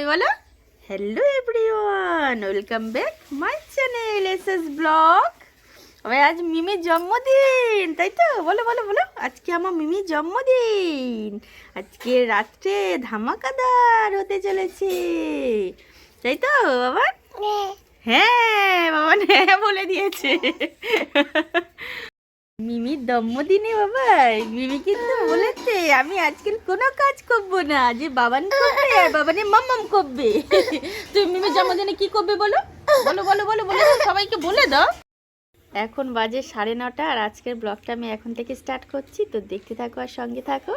বলো hello everyone, welcome back my channel SS blog. তবে আজ মিমির জন্মদিন, তাই তো? বলো বলো বলো, আজকে আমার মিমির জন্মদিন। আজকে রাত্রে ধামাকাদার হতে চলেছে, তাই তো বাবা? হ্যাঁ বাবা, হ্যাঁ বলে দিয়েছে। মিমির জন্মদিনে বাবা, মিমি কিন্তু বলেছে আমি আজকাল কোনো কাজ করবো না, যে বাবান করবে আর বাবানে মাম্মাম করবে। তুমি মিমির জন্মদিনে কি করবে বলো বলো বলো বলো বলে দাও, সবাইকে বলে দাও। এখন বাজে 9:30 আর আজকের ব্লগটা আমি এখন থেকে স্টার্ট করছি, তো দেখতে থাকো আর সঙ্গে থাকো।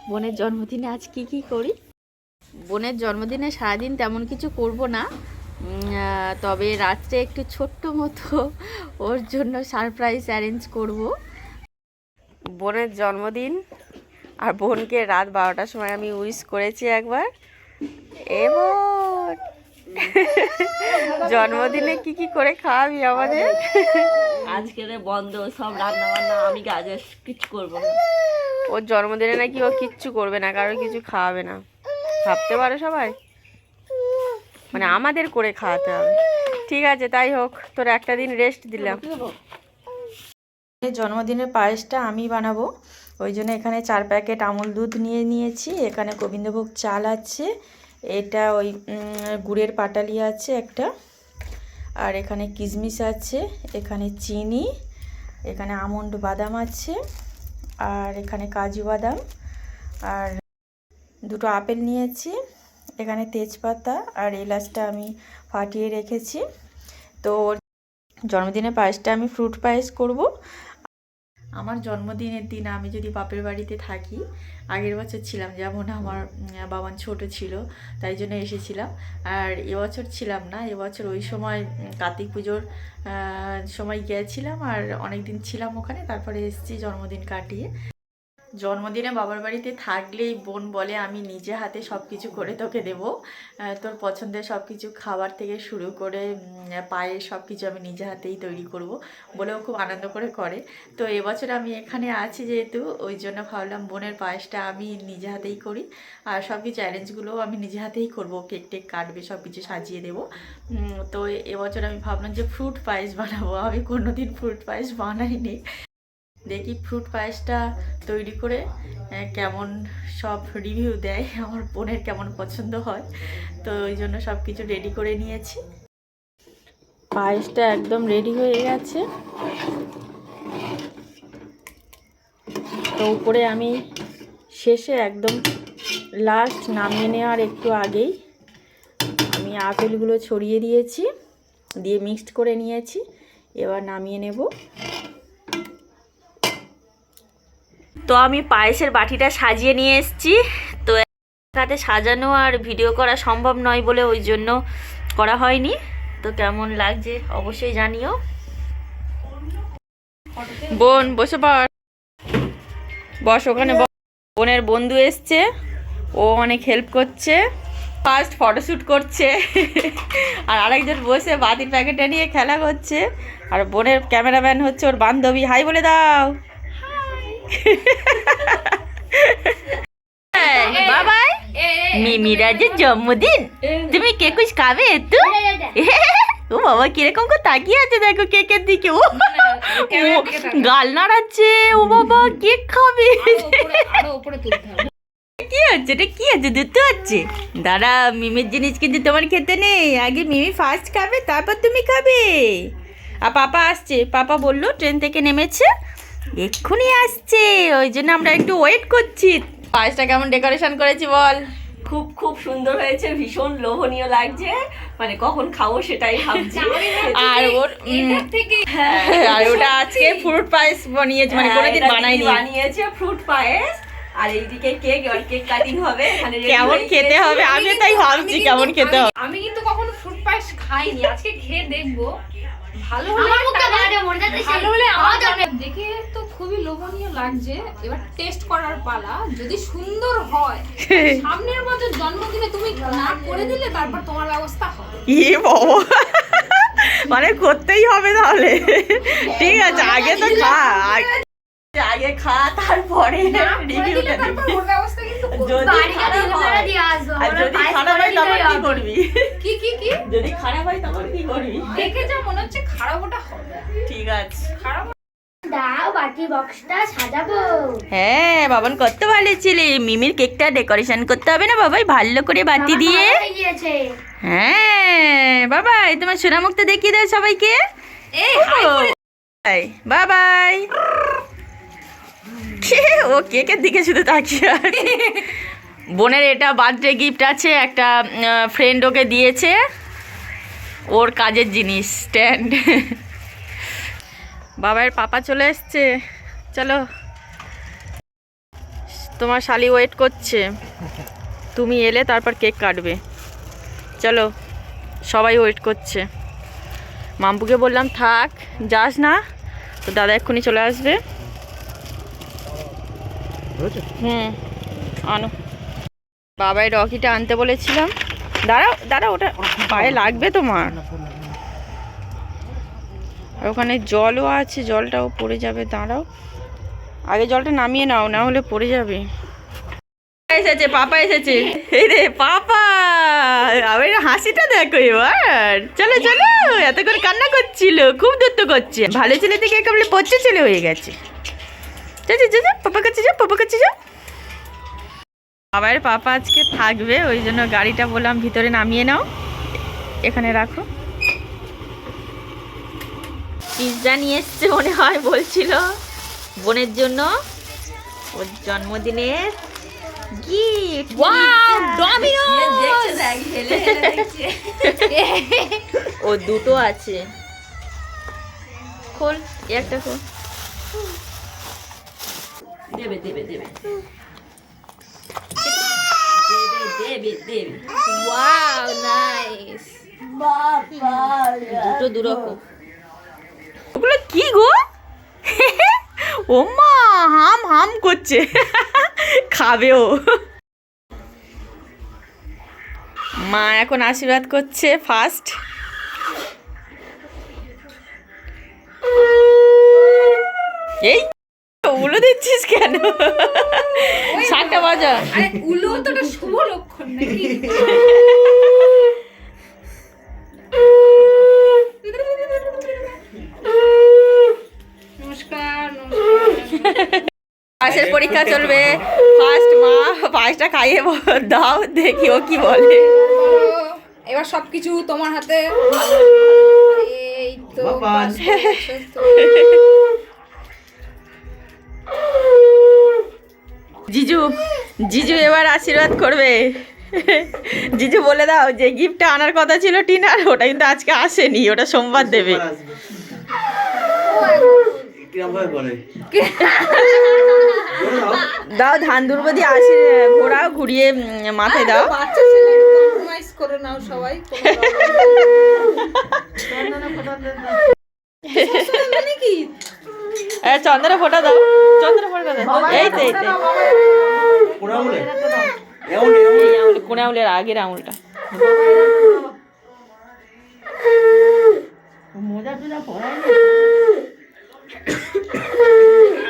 বোনের জন্মদিনে আজ কি করি। বোনের জন্মদিনে সারাদিন তেমন কিছু করব না, তবে রাত্রে একটু ছোট্ট মতো ওর জন্য সারপ্রাইজ অ্যারেঞ্জ করব। বোনের জন্মদিন আর বোনকে রাত 12টার সময় আমি উইশ করেছি একবার। এবার জন্মদিনে কি করে খাওয়াবি আমাদের? আজকে বন্ধ সব রান্না বান্না, আমি কাজ কিছু করবো না। ওর জন্মদিনে নাকি ও কিচ্ছু করবে না, কারোর কিছু খাওয়াবে না। ভাবতে পারো সবাই, মানে আমাদের করে খাওয়াতে হবে। ঠিক আছে, তাই হোক, তোর একটা দিন রেস্ট দিলাম। জন্মদিনের পায়েসটা আমি বানাবো, ওই জন্য এখানে 4 প্যাকেট আমুল দুধ নিয়ে নিয়েছি। এখানে গোবিন্দভোগ চাল আছে, এটা ওই গুড়ের পাটালি আছে একটা, আর এখানে কিশমিশ আছে, এখানে চিনি, এখানে আমন্ড বাদাম আছে, আর এখানে কাজু বাদাম, আর 2টো আপেল নিয়েছি, এখানে তেজপাতা আর এলাচটা আমি ফাটিয়ে রেখেছি। তো জন্মদিনের পায়েসটা আমি ফ্রুট পায়েস করব। আমার জন্মদিনের দিন আমি যদি বাপের বাড়িতে থাকি, আগের বছর ছিলাম, যেমন আমার বাবান ছোট ছিল তাই জন্য এসেছিলাম, আর এবছর ছিলাম না। এবছর ওই সময় কার্তিক পুজোর সময় গিয়েছিলাম, আর অনেক দিন ছিলাম ওখানে, তারপরে এসেছি জন্মদিন কাটিয়ে। জন্মদিনে বাবার বাড়িতে থাকলেই বোন বলে আমি নিজে হাতে সব কিছু করে তোকে দেবো, তোর পছন্দের সব কিছু খাবার থেকে শুরু করে পায়েস সব কিছু আমি নিজে হাতেই তৈরি করব বলেও খুব আনন্দ করে। তো এবছর আমি এখানে আছি যেহেতু, ওই জন্য ভাবলাম বোনের পায়েসটা আমি নিজে হাতেই করি, আর সব কিছু অ্যারেঞ্জগুলোও আমি নিজে হাতেই করব, কেক টেক কাটবে, সব কিছু সাজিয়ে দেবো। তো এবছর আমি ভাবলাম যে ফ্রুট পায়েস বানাবো, আমি কোনোদিন ফ্রুট পায়েস বানাইনি। দেখি ফ্রুট পায়েসটা তৈরি করে কেমন সব রিভিউ দেয়, আমার বোনের কেমন পছন্দ হয়। তো ওই জন্য সব কিছু রেডি করে নিয়েছি। পায়েসটা একদম রেডি হয়ে গেছে। তো উপরে আমি শেষে একদম লাস্ট নামিয়ে নেওয়ার একটু আগেই আমি আপেলগুলো ছড়িয়ে দিয়েছি, দিয়ে মিক্সড করে নিয়েছি। এবার নামিয়ে নেব। তো আমি পায়েসের বাটিটা সাজিয়ে নিয়ে এসেছি। তো সাথে সাজানো আর ভিডিও করা সম্ভব নয় বলে ওই জন্য করা হয়নি। তো কেমন লাগছে অবশ্যই জানিও। বোন বসে পড়, বস ওখানে। বোনের বন্ধু এসছে, ও অনেক হেল্প করছে, ফার্স্ট ফটোশ্যুট করছে, আর আরেকজন বসে বাতির প্যাকেটটা নিয়ে খেলা করছে, আর বোনের ক্যামেরাম্যান হচ্ছে ওর বান্ধবী। হাই বলে দাও। বাবাই, মিমিরাজের জন্মদিন, তুমি কেক কুছ খাবে একটু? ও বাবা কিরকম করে তাকিয়ে আছে দেখো কেকের দিকে, ও গাল নাড়াচ্ছে। ও বাবা কেক খাবে। কি হচ্ছে এটা, কি আছে? দুধ হচ্ছে? দাঁড়া, মিমির জিনিস কিন্তু তোমার খেতে নেই, আগে মিমি ফার্স্ট খাবে, তারপর তুমি খাবে। আর পাপা আসছে, পাপা বললো ট্রেন থেকে নেমেছে, এক্ষুনি আসছে, ওই জন্য আমরা একটু ওয়েট করছি। পায়েসটা কেমন ডেকোরেশন করেছি বল? খুব সুন্দর হয়েছে, ভীষণ লোভনীয় লাগছে, মানে কখন খাবো সেটাই ভাবছি। আর ওর আর ওটা আজকে ফ্রুট পায়েস বানিয়েছে, মানে কোনোদিন বানাইনি, বানিয়েছে ফ্রুট পায়েস। আর এইদিকে কেক, আর কেক কাটিং হবে। কেমন খেতে হবে আমি তাই ভাবছি, কেমন খেতে হবে। আমি কিন্তু কখনো ফ্রুট পায়েস খাইনি, আজকে খেয়ে দেখবো। ভালো হলে আমার দেখে তো খুবই লোভনীয় লাগছে। এবার টেস্ট করার পালা, যদি সুন্দর হয় সামনের বছর জন্মদিনে তুমি না করে দিলে তারপর তোমার ব্যবস্থা হবে। কি বাবা, মানে করতেই হবে তাহলে। ঠিক আছে, আগে তো খা, আগে খা, তারপরে রিভিউটা দিবি। যদি খারাপ হয় তখন কি করবি? যদি খারাপ হয় তখন কি করবি? দেখে যা মনে হচ্ছে খারাপ ওটা হবে। ঠিক আছে। খারাপ দাও বাকি বক্সটা সাজাবো। হ্যাঁ বাবান কত ভালো ছেলে। মিমির কেকটা ডেকোরেশন করতে হবে না বাবাই, ভালো করে বাতি দিয়ে। হয়ে গিয়েছে। হ্যাঁ বাবাই, তোমার সোনামুখটা দেখিয়ে দাও সবাইকে। এই হাই করে বাই বাই। ও কেকের দিকে শুধু তাকিয়ে আছে। বোনের এটা বার্থডে গিফট আছে, একটা ফ্রেন্ড ওকে দিয়েছে, ওর কাজের জিনিস স্ট্যান্ড। বাবার পাপা চলে এসছে, চলো। তোমার শালি ওয়েট করছে, তুমি এলে তারপর কেক কাটবে। চলো, সবাই ওয়েট করছে। মাম্পুকে বললাম থাক, যাস না, তো দাদা এক্ষুনি চলে আসবে। আনো। বাবাই রকিটা আনতে বলেছিলাম। দাঁড়াও দাঁড়াও, ওটা পায়ে লাগবে তোমার। ওখানে জলও আছে, জলটাও পড়ে যাবে, দাঁড়াও। আগে জলটা নামিয়ে নাও, না হলে পড়ে যাবে। এসেছে পাপা, এসেছে। এই রে পাপা, আবার হাসিটা দেখো এবার। চলো চলো, এতক্ষণ কান্না করছিল, খুব দূরত্ব করছে। ভালো ছেলে থেকে একেবারে পচে ছেলে হয়ে গেছে। পাপা কাছে যাও, পাপা কাছে যাও। বাবার পাপা আজকে থাকবে, ওই জন্য গাড়িটা বললাম ভিতরে নামিয়ে নাও, এখানে রাখো। পিৎজা নিয়ে এসছে মনে হয়, বলছিল বোনের জন্য, ওর জন্মদিনের গিফট। Wow, Domino's. দেখছে, দেখ, হেলে হেলে দেখছে। ও দুটো আছে, খোল একটা খোল। দেবে দেবে দেবে দেবে দেবে। Wow, nice. দুটো দুরকম। ওগুলো কি গো? ও মা, হাম হাম করছে, খাবে ও। মা এখন আশীর্বাদ করছে ফার্স্ট। এই উলো দিচ্ছিস কেন? শাকটা বাজা। আরে উলো তো একটা শুভ লক্ষণ নাকি? নমস্কার, নমস্কার। পাশের পরীক্ষা চলবে, ফার্স্ট মা পায়েসটা খাইয়ে দাও, দেখি ও কি বলে। এবার সবকিছু তোমার হাতে। এই তো জিজু, জিজু এবার আশীর্বাদ করবে। জিজু বলে দাও, যে গিফটটা আনার কথা ছিল টিনার, ওটা কিন্তু আজকে আসেনি, ওটা সোমবার দেবে। দাও ধান দুর্ব দিয়ে ঘোরাও, ঘুরিয়ে মাথায় দাও। বাচ্চা ছেলে কম্প্রোমাইজ করে নাও সবাই। মানে কি? চন্দ্রা ফোটা দাও, চন্দ্রা ফোটা দাও। এই তো, এই তো, কোন আঙুলের আগের আঙুলটা।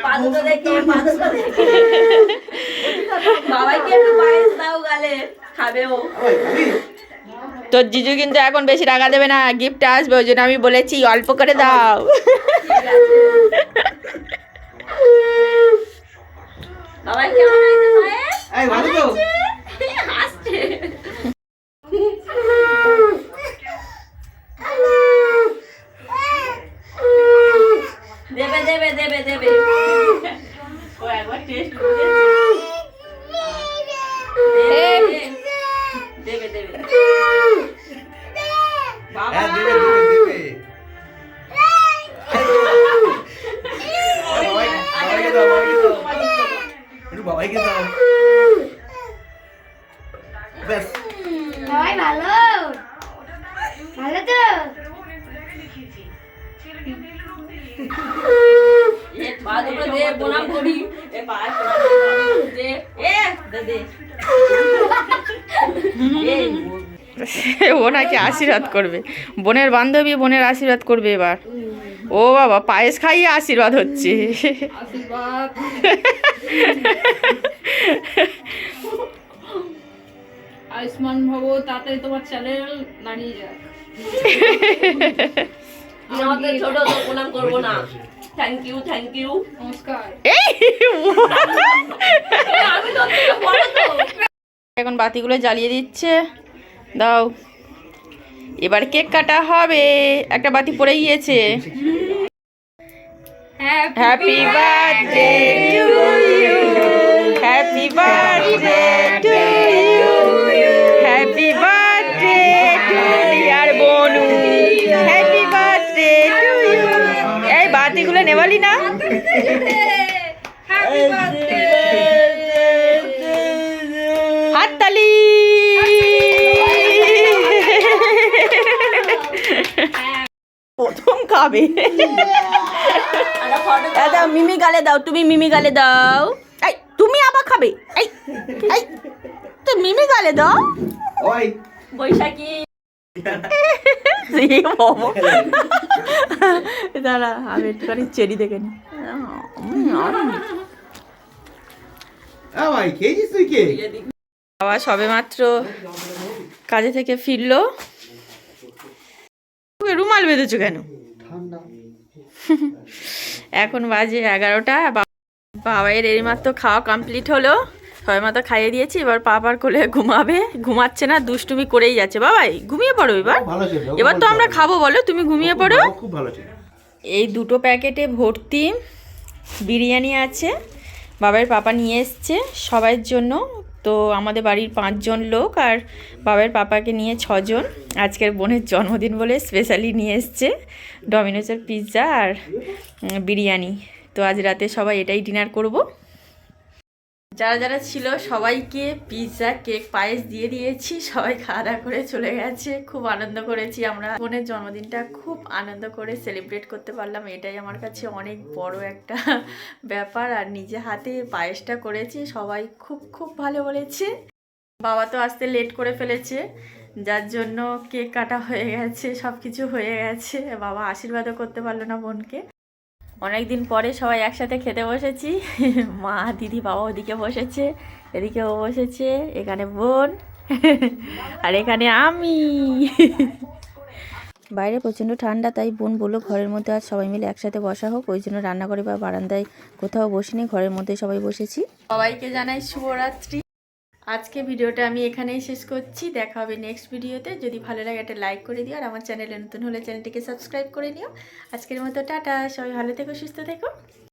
পাদুটা দেখে, পাদুটা দেখে। বাবাইকে একটু পায়েস দাও, গালে খাবে ও। তোর জিজু কিন্তু এখন বেশি টাকা দেবে না, গিফট আসবে, ওই জন্য আমি বলেছি অল্প করে দাও। বাবাই কেমন হয়েছে পায়েস? ভালো হয়েছে? হাসছে। দেবে দেবে দেবে দেবে। ও একবার টেস্ট করে দেবে দেবে। বাবা বাবাইকে দাও। ব্যাস, সবাই ভালো ভালো তো। এ পাদুটা দে, প্রণাম করি। এ পায়েস দে, এ দে দে। ও নাকি আশীর্বাদ করবে, বোনের বান্ধবী বোনের আশীর্বাদ করবে এবার। ও বাবা, পায়েস খাইয়ে আশীর্বাদ হচ্ছে। আশীর্বাদ। আয়ুষ্মান ভব, তাড়াতাড়ি তোমার চ্যানেল দাঁড়িয়ে যাক। আমাদের ছোট তো প্রণাম করবো না। Thank you, thank you. নমস্কার। আমি তো থেকে বড় তো। এখন বাতিগুলো জ্বালিয়ে দিচ্ছে, দাও এবার কেক কাটা হবে। একটা বাতি পড়ে গিয়েছে। Happy birthday to you, happy birthday to you, happy birthday to dear Bonu, happy birthday to you. এই বাতিগুলো নেবালি না? হাততালি। প্রথম খাবে। দাও মিমি গালে দাও, তুমি মিমি গালে দাও। এই তুমি আবার খাবে? এই এই তো মিমি গালে দাও। ওই বৈশাখী। দাঁড়া আমি একটুখানি চেরি দেখে নি। ভাই খেয়েছিস তুই কে? বাবা সবে মাত্র কাজে থেকে ফিরলো। রুমাল বেঁধেছো কেন? এখন বাজে 11টা। বাবাইয়ের এই মাত্র খাওয়া কমপ্লিট হলো, সবাই মাত্র খাইয়ে দিয়েছি। এবার পাপার কোলে ঘুমাবে, ঘুমাচ্ছে না, দুষ্টুমি করেই যাচ্ছে। বাবাই ঘুমিয়ে পড়ো এবার, ভালো ছিল, এবার তো আমরা খাবো, বলো তুমি ঘুমিয়ে পড়ো। খুব ভালো ছিল। এই 2টো প্যাকেটে ভর্তি বিরিয়ানি আছে, বাবার পাপা নিয়ে এসছে সবার জন্য। তো আমাদের বাড়ির 5 জন লোক, আর বাবার পাপাকে নিয়ে 6 জন। আজকের বোনের জন্মদিন বলে স্পেশালি নিয়ে এসছে ডমিনোসের পিৎজা আর বিরিয়ানি। তো আজ রাতে সবাই এটাই ডিনার করব। যারা যারা ছিল সবাইকে পিৎজা, কেক, পায়েস দিয়ে দিয়েছি। সবাই খাওয়া দাওয়া করে চলে গেছে। খুব আনন্দ করেছি আমরা। বোনের জন্মদিনটা খুব আনন্দ করে সেলিব্রেট করতে পারলাম, এটাই আমার কাছে অনেক বড় একটা ব্যাপার। আর নিজে হাতে পায়েসটা করেছি, সবাই খুব খুব ভালো বলেছে। বাবা তো আসতে লেট করে ফেলেছে, যার জন্য কেক কাটা হয়ে গেছে, সব কিছু হয়ে গেছে। বাবা আশীর্বাদও করতে পারলো না বোনকে। অনেক দিন পরে সবাই একসাথে খেতে বসেছি। মা, দিদি, বাবা ওদিকে বসেছে, এদিকে ও বসেছে, এখানে বোন, আর এখানে আমি। বাইরে প্রচণ্ড ঠান্ডা, তাই বোন বললো ঘরের মধ্যে আর সবাই মিলে একসাথে বসা হোক। ওই জন্য রান্নাঘরে বা বারান্দায় কোথাও বসিনি, ঘরের মধ্যে সবাই বসেছি। সবাইকে জানাই শুভরাত্রি। আজকে ভিডিওটা আমি এখানেই শেষ করছি। দেখা হবে নেক্সট ভিডিওতে। যদি ভালো লাগে একটা লাইক করে দিও, আর আমার চ্যানেলে নতুন হলে চ্যানেলটিকে সাবস্ক্রাইব করে নিও। আজকের মতো টাটা, সবাই ভালো থেকো, সুস্থ থেকো।